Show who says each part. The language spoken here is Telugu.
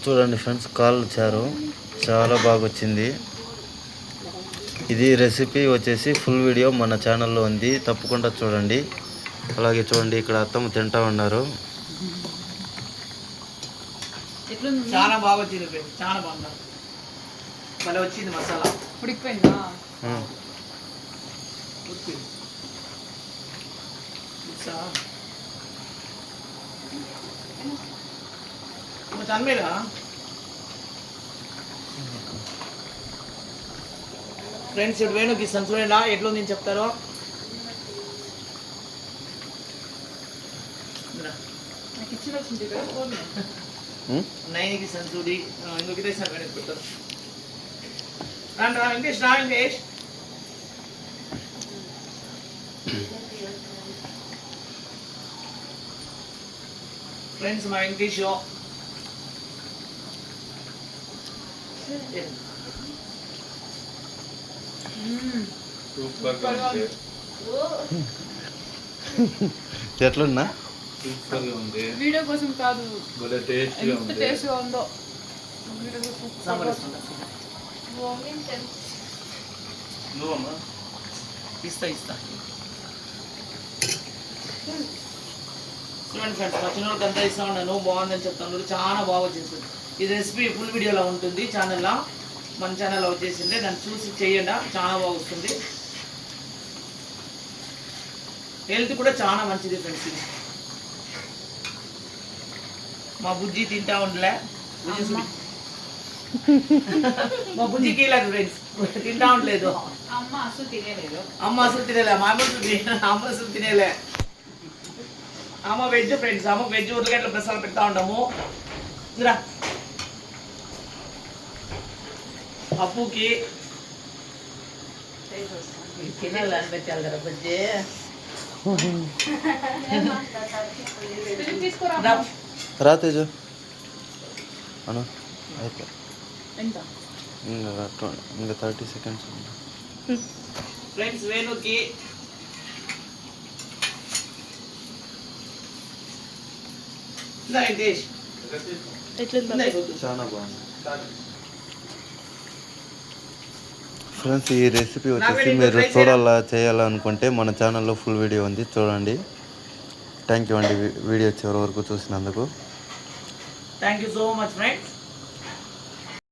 Speaker 1: చూడండి ఫ్రెండ్స్, కాళ్ళు చారు చాలా బాగా వచ్చింది. ఇది రెసిపీ వచ్చేసి ఫుల్ వీడియో మన ఛానల్లో ఉంది, తప్పకుండా చూడండి. అలాగే చూడండి, ఇక్కడ అత్తమ్మ తింటా ఉన్నారు.
Speaker 2: చాలా బాగా వచ్చింది ఫ్రెండ్స్, చాలా బాగుంది. మళ్ళీ వచ్చింది మసాలా ఉడికిపోయిందా? తన్మేరా ఫ్రెండ్స్, ఇప్పుడు వేణుకి సంచులేలా ఎట్లుంది అని చెప్తారో. నైన్కి సంచుడి ఇంకొక పెట్టారు. రా వెంకటేష్, రా వెంకటేష్. ఫ్రెండ్స్, మా వెంకటేష్
Speaker 1: ఎట్లున్నా
Speaker 3: వీడియో కోసం కాదు, ఎంత టేస్ట్గా ఉందో.
Speaker 2: ఇస్తా చూడండి ఫ్రెండ్స్, వచ్చిన వాళ్ళకి అంతా ఇస్తా ఉన్నాను. బాగుందని చెప్తాను, చాలా బాగా వచ్చేసింది. ఈ రెసిపీ ఫుల్ వీడియోలో ఉంటుంది ఛానల్లో, మన ఛానల్లో వచ్చేసింది. దాన్ని చూసి చేయండి, చాలా బాగా వస్తుంది. హెల్త్ కూడా చాలా మంచిది ఫ్రెండ్స్. ఇది మా బుజ్జి తింటా ఉండలే, మా బుజ్జికి వెళ్ళదు ఫ్రెండ్స్, తింటా ఉండలేదు. అమ్మ అసలు తినేలే, అమ్మ అసలు తినేలే. అమ్మ వెజ్ ఫ్రెండ్స్, అమ్మ వెజ్ ఉర్లగడ్డల ప్రసాదం పెడతా ఉంటాము. అప్పుకి తినాలనిపించాలి కదా బుజ్జి.
Speaker 1: రా తేజు అను అయితే ఇంకా 30 seconds
Speaker 2: ఫ్రెండ్స్. వేణుకి
Speaker 1: చాలా బాగుంది ఫ్రెండ్స్. ఈ రెసిపీ వచ్చేసి మీరు చేయాలనుకుంటే మన ఛానల్లో ఫుల్ వీడియో ఉంది, చూడండి. థ్యాంక్ యూ అండి వీడియో చివరి వరకు చూసినందుకు.
Speaker 2: Thank you so much friends.